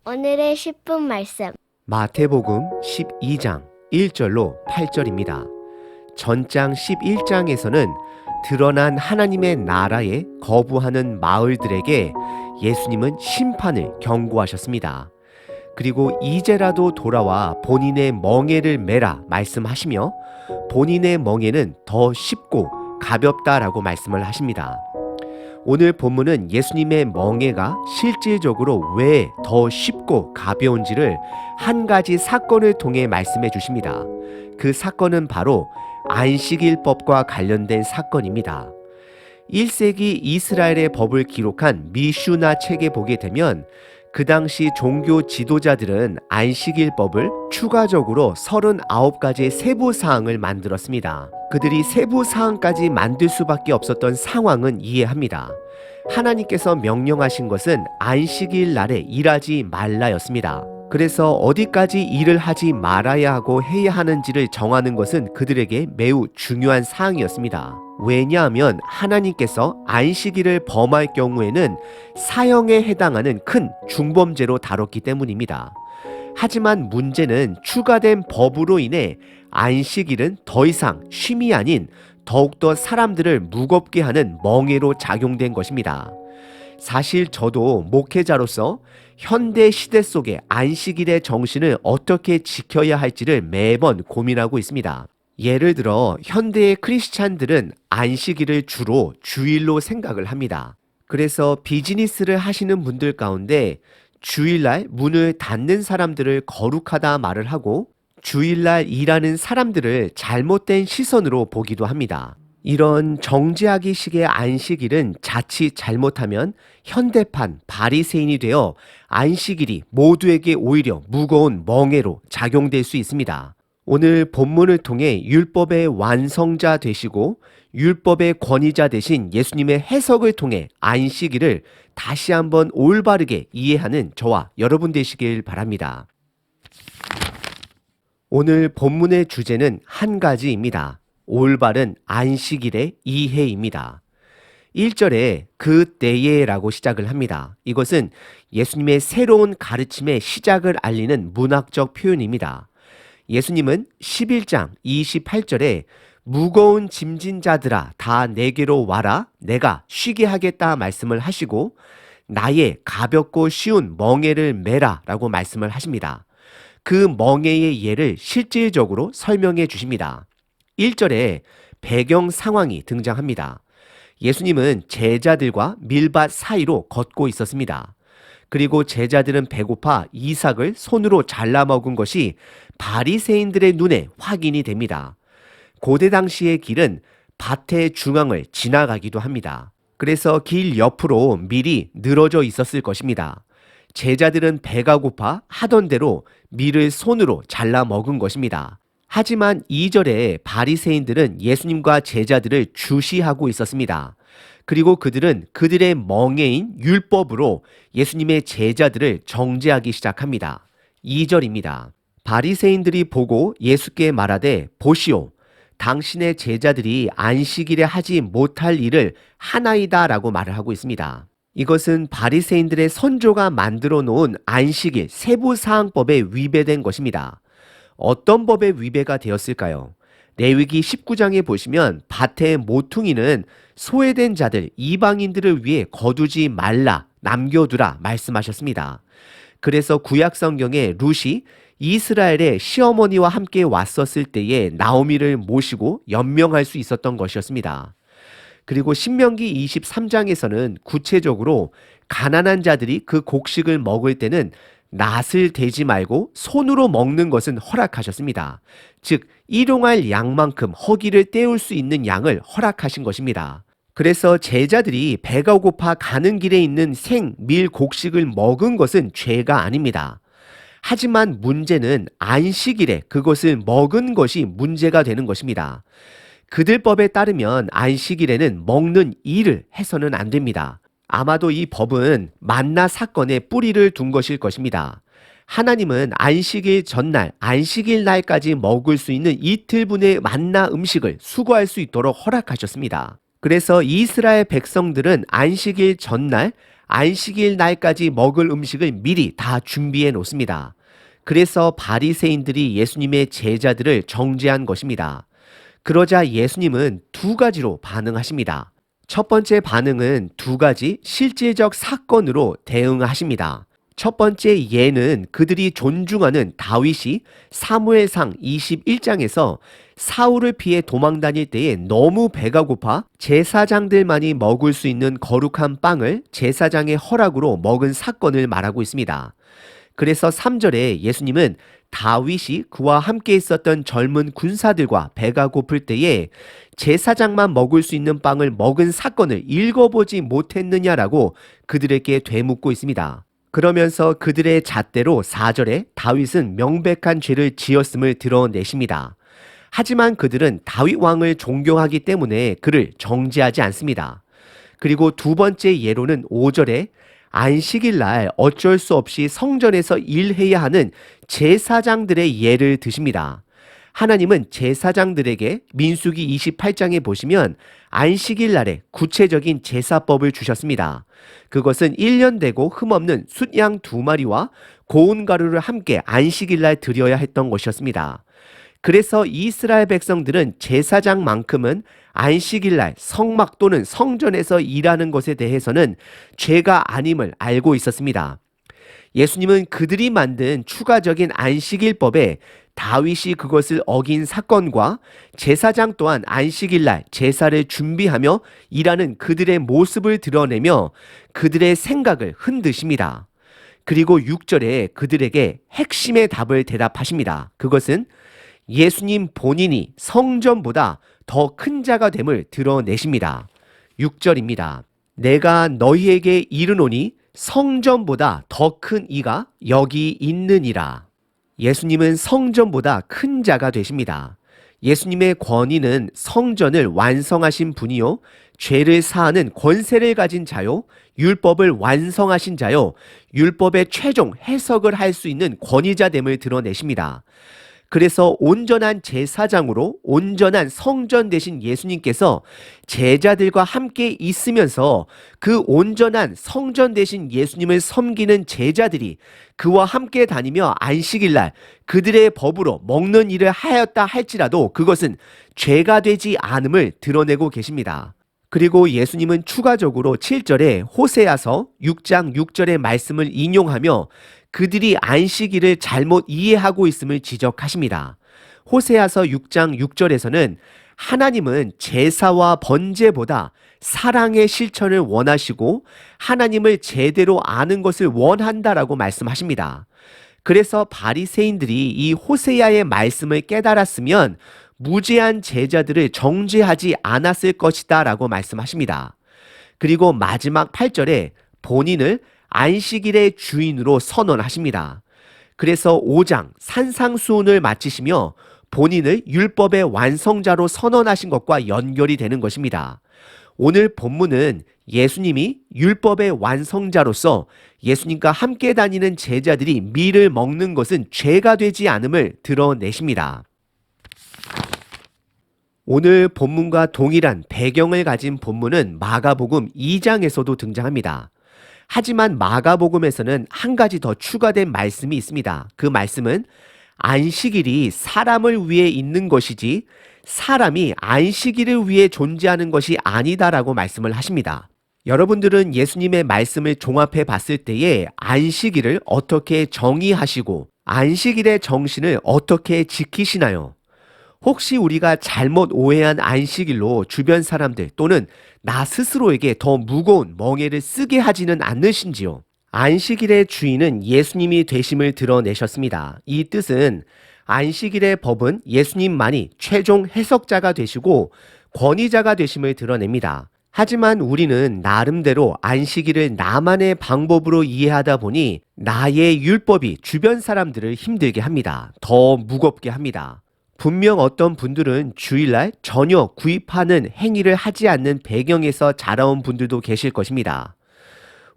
오늘의 10분 말씀. 마태복음 12장 1절로 8절입니다. 전장 11장에서는 드러난 하나님의 나라에 거부하는 마을들에게 예수님은 심판을 경고하셨습니다. 그리고 이제라도 돌아와 본인의 멍에를 메라 말씀하시며 본인의 멍에는 더 쉽고 가볍다라고 말씀을 하십니다. 오늘 본문은 예수님의 멍에가 실질적으로 왜 더 쉽고 가벼운지를 한 가지 사건을 통해 말씀해 주십니다. 그 사건은 바로 안식일법과 관련된 사건입니다. 1세기 이스라엘의 법을 기록한 미슈나 책에 보게 되면 그 당시 종교 지도자들은 안식일법을 추가적으로 39가지의 세부사항을 만들었습니다. 그들이 세부사항까지 만들 수밖에 없었던 상황은 이해합니다. 하나님께서 명령하신 것은 안식일 날에 일하지 말라였습니다. 그래서 어디까지 일을 하지 말아야 하고 해야 하는지를 정하는 것은 그들에게 매우 중요한 사항이었습니다. 왜냐하면 하나님께서 안식일을 범할 경우에는 사형에 해당하는 큰 중범죄로 다뤘기 때문입니다. 하지만 문제는 추가된 법으로 인해 안식일은 더 이상 쉼이 아닌 더욱더 사람들을 무겁게 하는 멍에로 작용된 것입니다. 사실 저도 목회자로서 현대 시대 속의 안식일의 정신을 어떻게 지켜야 할지를 매번 고민하고 있습니다. 예를 들어 현대의 크리스찬들은 안식일을 주로 주일로 생각을 합니다. 그래서 비즈니스를 하시는 분들 가운데 주일날 문을 닫는 사람들을 거룩하다 말을 하고 주일날 일하는 사람들을 잘못된 시선으로 보기도 합니다. 이런 정죄하기식의 안식일은 자칫 잘못하면 현대판 바리새인이 되어 안식일이 모두에게 오히려 무거운 멍에로 작용될 수 있습니다. 오늘 본문을 통해 율법의 완성자 되시고 율법의 권위자 되신 예수님의 해석을 통해 안식일을 다시 한번 올바르게 이해하는 저와 여러분 되시길 바랍니다. 오늘 본문의 주제는 한 가지입니다. 올바른 안식일의 이해입니다. 1절에 그 때에라고 시작을 합니다. 이것은 예수님의 새로운 가르침의 시작을 알리는 문학적 표현입니다. 예수님은 11장 28절에 무거운 짐진 자들아 다 내게로 와라 내가 쉬게 하겠다 말씀을 하시고 나의 가볍고 쉬운 멍에를 메라 라고 말씀을 하십니다. 그 멍에의 예를 실질적으로 설명해 주십니다. 1절에 배경 상황이 등장합니다. 예수님은 제자들과 밀밭 사이로 걷고 있었습니다. 그리고 제자들은 배고파 이삭을 손으로 잘라 먹은 것이 바리새인들의 눈에 확인이 됩니다. 고대 당시의 길은 밭의 중앙을 지나가기도 합니다. 그래서 길 옆으로 밀이 늘어져 있었을 것입니다. 제자들은 배가 고파 하던 대로 밀을 손으로 잘라 먹은 것입니다. 하지만 2절에 바리새인들은 예수님과 제자들을 주시하고 있었습니다. 그리고 그들은 그들의 멍에인 율법으로 예수님의 제자들을 정죄하기 시작합니다. 2절입니다. 바리새인들이 보고 예수께 말하되 보시오 당신의 제자들이 안식일에 하지 못할 일을 하나이다 라고 말을 하고 있습니다. 이것은 바리새인들의 선조가 만들어 놓은 안식일 세부사항법에 위배된 것입니다. 어떤 법에 위배가 되었을까요? 레위기 19장에 보시면 밭의 모퉁이는 소외된 자들 이방인들을 위해 거두지 말라 남겨두라 말씀하셨습니다. 그래서 구약 성경에 룻이 이스라엘의 시어머니와 함께 왔었을 때에 나오미를 모시고 연명할 수 있었던 것이었습니다. 그리고 신명기 23장에서는 구체적으로 가난한 자들이 그 곡식을 먹을 때는 낫을 대지 말고 손으로 먹는 것은 허락하셨습니다. 즉 일용할 양만큼 허기를 때울 수 있는 양을 허락하신 것입니다. 그래서 제자들이 배가 고파 가는 길에 있는 생밀 곡식을 먹은 것은 죄가 아닙니다. 하지만 문제는 안식일에 그것을 먹은 것이 문제가 되는 것입니다. 그들 법에 따르면 안식일에는 먹는 일을 해서는 안 됩니다. 아마도 이 법은 만나 사건에 뿌리를 둔 것일 것입니다. 하나님은 안식일 전날, 안식일 날까지 먹을 수 있는 이틀분의 만나 음식을 수거할 수 있도록 허락하셨습니다. 그래서 이스라엘 백성들은 안식일 전날 안식일 날까지 먹을 음식을 미리 다 준비해 놓습니다. 그래서 바리새인들이 예수님의 제자들을 정죄한 것입니다. 그러자 예수님은 두 가지로 반응하십니다. 첫 번째 반응은 두 가지 실질적 사건으로 대응하십니다. 첫 번째 예는 그들이 존중하는 다윗이 사무엘상 21장에서 사울을 피해 도망 다닐 때에 너무 배가 고파 제사장들만이 먹을 수 있는 거룩한 빵을 제사장의 허락으로 먹은 사건을 말하고 있습니다. 그래서 3절에 예수님은 다윗이 그와 함께 있었던 젊은 군사들과 배가 고플 때에 제사장만 먹을 수 있는 빵을 먹은 사건을 읽어보지 못했느냐라고 그들에게 되묻고 있습니다. 그러면서 그들의 잣대로 4절에 다윗은 명백한 죄를 지었음을 드러내십니다. 하지만 그들은 다윗 왕을 존경하기 때문에 그를 정죄하지 않습니다. 그리고 두 번째 예로는 5절에 안식일 날 어쩔 수 없이 성전에서 일해야 하는 제사장들의 예를 드십니다. 하나님은 제사장들에게 민수기 28장에 보시면 안식일 날에 구체적인 제사법을 주셨습니다. 그것은 1년 되고 흠없는 숫양 2마리와 고운 가루를 함께 안식일 날 드려야 했던 것이었습니다. 그래서 이스라엘 백성들은 제사장만큼은 안식일 날 성막 또는 성전에서 일하는 것에 대해서는 죄가 아님을 알고 있었습니다. 예수님은 그들이 만든 추가적인 안식일법에 다윗이 그것을 어긴 사건과 제사장 또한 안식일 날 제사를 준비하며 일하는 그들의 모습을 드러내며 그들의 생각을 흔드십니다. 그리고 6절에 그들에게 핵심의 답을 대답하십니다. 그것은 예수님 본인이 성전보다 더 큰 자가 됨을 드러내십니다. 6절입니다. 내가 너희에게 이르노니 성전보다 더 큰 이가 여기 있느니라. 예수님은 성전보다 큰 자가 되십니다. 예수님의 권위는 성전을 완성하신 분이요, 죄를 사하는 권세를 가진 자요, 율법을 완성하신 자요, 율법의 최종 해석을 할 수 있는 권위자됨을 드러내십니다. 그래서 온전한 제사장으로 온전한 성전 되신 예수님께서 제자들과 함께 있으면서 그 온전한 성전 되신 예수님을 섬기는 제자들이 그와 함께 다니며 안식일날 그들의 법으로 먹는 일을 하였다 할지라도 그것은 죄가 되지 않음을 드러내고 계십니다. 그리고 예수님은 추가적으로 7절에 호세아서 6장 6절의 말씀을 인용하며 그들이 안식일을 잘못 이해하고 있음을 지적하십니다. 호세아서 6장 6절에서는 하나님은 제사와 번제보다 사랑의 실천을 원하시고 하나님을 제대로 아는 것을 원한다라고 말씀하십니다. 그래서 바리새인들이 이 호세아의 말씀을 깨달았으면 무죄한 제자들을 정죄하지 않았을 것이다 라고 말씀하십니다. 그리고 마지막 8절에 본인을 안식일의 주인으로 선언하십니다. 그래서 5장 산상수훈을 마치시며 본인을 율법의 완성자로 선언하신 것과 연결이 되는 것입니다. 오늘 본문은 예수님이 율법의 완성자로서 예수님과 함께 다니는 제자들이 밀을 먹는 것은 죄가 되지 않음을 드러내십니다. 오늘 본문과 동일한 배경을 가진 본문은 마가복음 2장에서도 등장합니다. 하지만 마가복음에서는 한 가지 더 추가된 말씀이 있습니다. 그 말씀은 안식일이 사람을 위해 있는 것이지 사람이 안식일을 위해 존재하는 것이 아니다라고 말씀을 하십니다. 여러분들은 예수님의 말씀을 종합해 봤을 때에 안식일을 어떻게 정의하시고 안식일의 정신을 어떻게 지키시나요? 혹시 우리가 잘못 오해한 안식일로 주변 사람들 또는 나 스스로에게 더 무거운 멍에를 쓰게 하지는 않으신지요? 안식일의 주인은 예수님이 되심을 드러내셨습니다. 이 뜻은 안식일의 법은 예수님만이 최종 해석자가 되시고 권위자가 되심을 드러냅니다. 하지만 우리는 나름대로 안식일을 나만의 방법으로 이해하다 보니 나의 율법이 주변 사람들을 힘들게 합니다. 더 무겁게 합니다. 분명 어떤 분들은 주일날 전혀 구입하는 행위를 하지 않는 배경에서 자라온 분들도 계실 것입니다.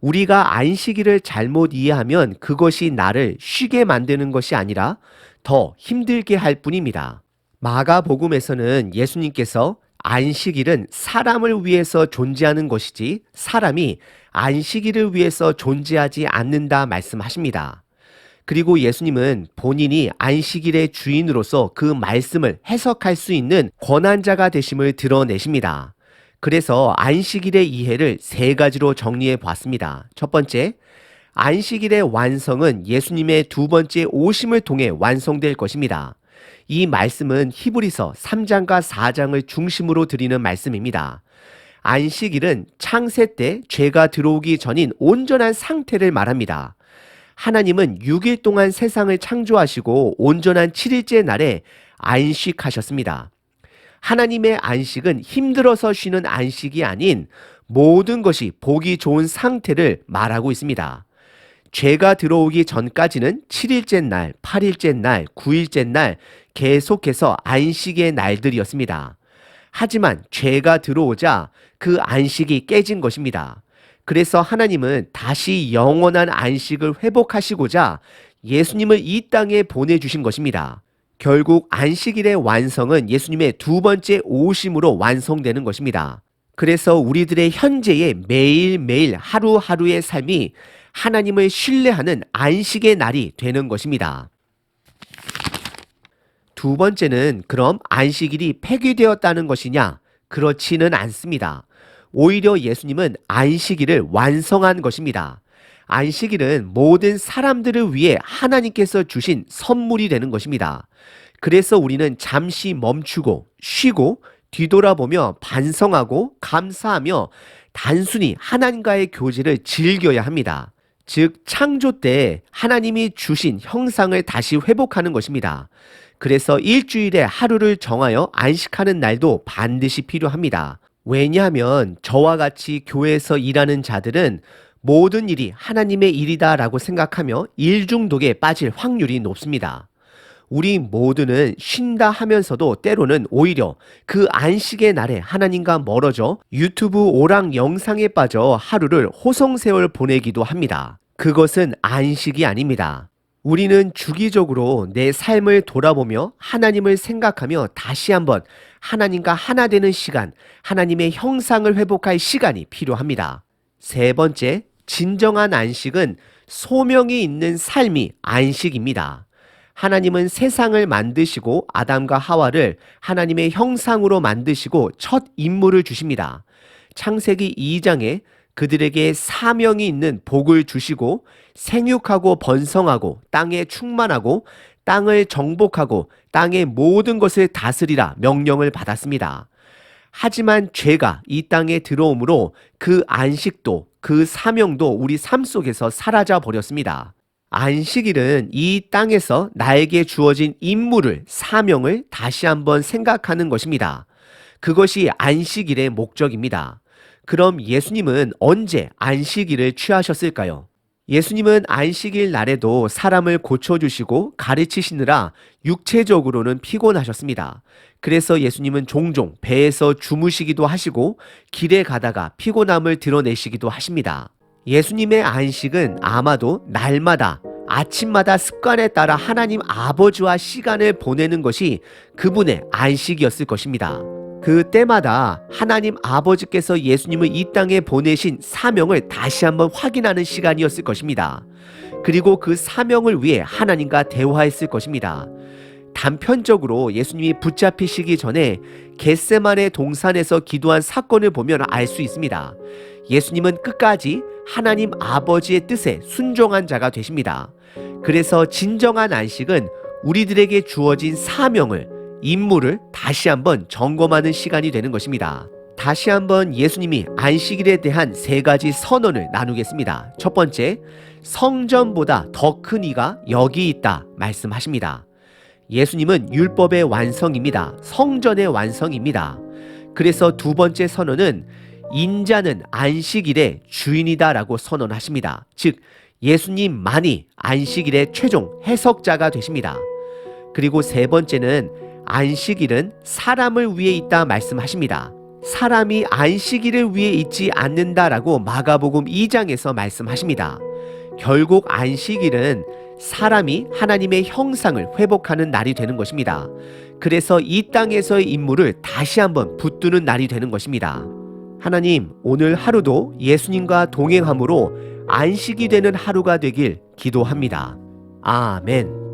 우리가 안식일을 잘못 이해하면 그것이 나를 쉬게 만드는 것이 아니라 더 힘들게 할 뿐입니다. 마가복음에서는 예수님께서 안식일은 사람을 위해서 존재하는 것이지 사람이 안식일을 위해서 존재하지 않는다 말씀하십니다. 그리고 예수님은 본인이 안식일의 주인으로서 그 말씀을 해석할 수 있는 권한자가 되심을 드러내십니다. 그래서 안식일의 이해를 세 가지로 정리해 보았습니다. 첫 번째, 안식일의 완성은 예수님의 두 번째 오심을 통해 완성될 것입니다. 이 말씀은 히브리서 3장과 4장을 중심으로 드리는 말씀입니다. 안식일은 창세 때 죄가 들어오기 전인 온전한 상태를 말합니다. 하나님은 6일 동안 세상을 창조하시고 온전한 7일째 날에 안식하셨습니다. 하나님의 안식은 힘들어서 쉬는 안식이 아닌 모든 것이 보기 좋은 상태를 말하고 있습니다. 죄가 들어오기 전까지는 7일째 날, 8일째 날, 9일째 날 계속해서 안식의 날들이었습니다. 하지만 죄가 들어오자 그 안식이 깨진 것입니다. 그래서 하나님은 다시 영원한 안식을 회복하시고자 예수님을 이 땅에 보내주신 것입니다. 결국 안식일의 완성은 예수님의 두 번째 오심으로 완성되는 것입니다. 그래서 우리들의 현재의 매일매일 하루하루의 삶이 하나님을 신뢰하는 안식의 날이 되는 것입니다. 두 번째는 그럼 안식일이 폐기되었다는 것이냐? 그렇지는 않습니다. 오히려 예수님은 안식일을 완성한 것입니다. 안식일은 모든 사람들을 위해 하나님께서 주신 선물이 되는 것입니다. 그래서 우리는 잠시 멈추고 쉬고 뒤돌아보며 반성하고 감사하며 단순히 하나님과의 교제를 즐겨야 합니다. 즉 창조 때 하나님이 주신 형상을 다시 회복하는 것입니다. 그래서 일주일에 하루를 정하여 안식하는 날도 반드시 필요합니다. 왜냐하면 저와 같이 교회에서 일하는 자들은 모든 일이 하나님의 일이다라고 생각하며 일 중독에 빠질 확률이 높습니다. 우리 모두는 쉰다 하면서도 때로는 오히려 그 안식의 날에 하나님과 멀어져 유튜브 오락 영상에 빠져 하루를 호성세월 보내기도 합니다. 그것은 안식이 아닙니다. 우리는 주기적으로 내 삶을 돌아보며 하나님을 생각하며 다시 한번 하나님과 하나 되는 시간, 하나님의 형상을 회복할 시간이 필요합니다. 세 번째, 진정한 안식은 소명이 있는 삶이 안식입니다. 하나님은 세상을 만드시고 아담과 하와를 하나님의 형상으로 만드시고 첫 임무를 주십니다. 창세기 2장에 그들에게 사명이 있는 복을 주시고 생육하고 번성하고 땅에 충만하고 땅을 정복하고 땅의 모든 것을 다스리라 명령을 받았습니다. 하지만 죄가 이 땅에 들어오므로 그 안식도 그 사명도 우리 삶 속에서 사라져 버렸습니다. 안식일은 이 땅에서 나에게 주어진 임무를, 사명을 다시 한번 생각하는 것입니다. 그것이 안식일의 목적입니다. 그럼 예수님은 언제 안식일을 취하셨을까요? 예수님은 안식일 날에도 사람을 고쳐주시고 가르치시느라 육체적으로는 피곤하셨습니다. 그래서 예수님은 종종 배에서 주무시기도 하시고 길에 가다가 피곤함을 드러내시기도 하십니다. 예수님의 안식은 아마도 날마다 아침마다 습관에 따라 하나님 아버지와 시간을 보내는 것이 그분의 안식이었을 것입니다. 그 때마다 하나님 아버지께서 예수님을 이 땅에 보내신 사명을 다시 한번 확인하는 시간이었을 것입니다. 그리고 그 사명을 위해 하나님과 대화했을 것입니다. 단편적으로 예수님이 붙잡히시기 전에 겟세마네 동산에서 기도한 사건을 보면 알 수 있습니다. 예수님은 끝까지 하나님 아버지의 뜻에 순종한 자가 되십니다. 그래서 진정한 안식은 우리들에게 주어진 사명을, 임무를 다시 한번 점검하는 시간이 되는 것입니다. 다시 한번 예수님이 안식일에 대한 세 가지 선언을 나누겠습니다. 첫 번째, 성전보다 더 큰 이가 여기 있다 말씀하십니다. 예수님은 율법의 완성입니다. 성전의 완성입니다. 그래서 두 번째 선언은 인자는 안식일의 주인이다라고 선언하십니다. 즉 예수님만이 안식일의 최종 해석자가 되십니다. 그리고 세 번째는 안식일은 사람을 위해 있다 말씀하십니다. 사람이 안식일을 위해 있지 않는다라고 마가복음 2장에서 말씀하십니다. 결국 안식일은 사람이 하나님의 형상을 회복하는 날이 되는 것입니다. 그래서 이 땅에서의 임무를 다시 한번 붙드는 날이 되는 것입니다. 하나님, 오늘 하루도 예수님과 동행함으로 안식이 되는 하루가 되길 기도합니다. 아멘.